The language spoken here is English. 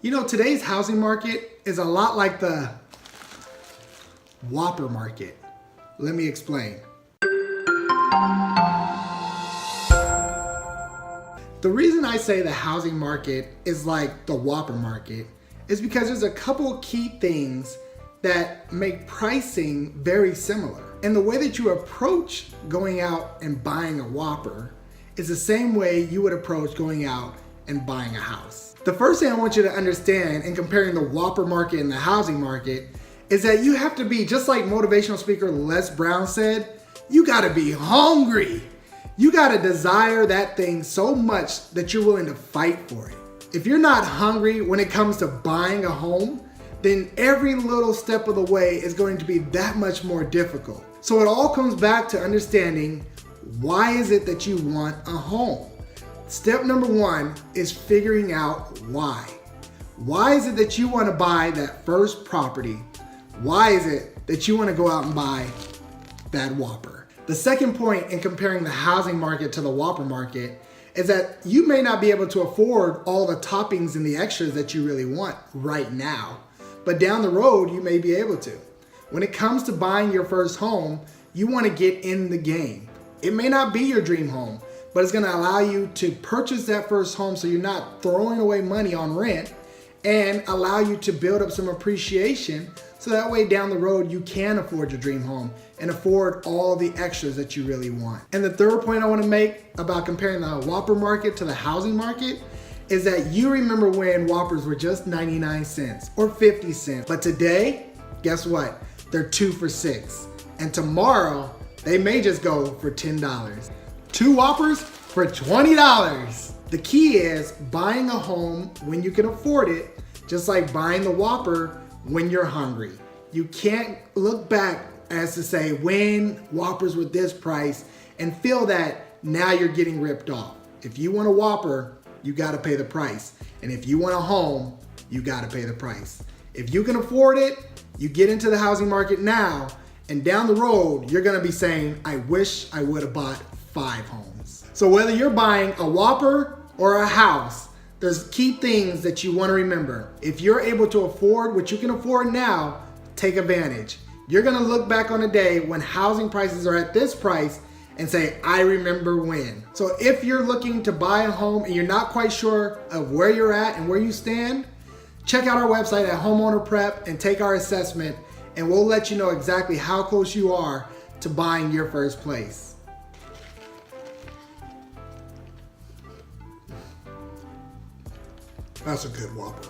You know, today's housing market is a lot like the Whopper Market. Let me explain. The reason I say the housing market is like the Whopper Market is because there's a couple key things that make pricing very similar. And the way that you approach going out and buying a Whopper is the same way you would approach going out and buying a house. The first thing I want you to understand in comparing the Whopper market and the housing market is that you have to be, just like motivational speaker Les Brown said, you gotta be hungry. You gotta desire that thing so much that you're willing to fight for it. If you're not hungry when it comes to buying a home, then every little step of the way is going to be that much more difficult. So it all comes back to understanding, why is it that you want a home? Step number one is figuring out why. Why is it that you want to buy that first property? Why is it that you want to go out and buy that Whopper? The second point in comparing the housing market to the Whopper market is that you may not be able to afford all the toppings and the extras that you really want right now, but down the road you may be able to. When it comes to buying your first home, you want to get in the game. It may not be your dream home, but it's gonna allow you to purchase that first home so you're not throwing away money on rent, and allow you to build up some appreciation so that way down the road you can afford your dream home and afford all the extras that you really want. And the third point I wanna make about comparing the Whopper market to the housing market is that you remember when Whoppers were just 99 cents or 50 cents, but today, guess what? They're 2 for $6. And tomorrow, they may just go for $10. 2 Whoppers for $20. The key is buying a home when you can afford it, just like buying the Whopper when you're hungry. You can't look back as to say when Whoppers were this price and feel that now you're getting ripped off. If you want a Whopper, you gotta pay the price. And if you want a home, you gotta pay the price. If you can afford it, you get into the housing market now, and down the road, you're gonna be saying, I wish I would have bought 5 homes. So whether you're buying a Whopper or a house, there's key things that you want to remember. If you're able to afford what you can afford now, take advantage. You're gonna look back on a day when housing prices are at this price and say, I remember when. So if you're looking to buy a home and you're not quite sure of where you're at and where you stand, check out our website at Homeowner Prep and take our assessment, and we'll let you know exactly how close you are to buying your first place. That's a good Whopper.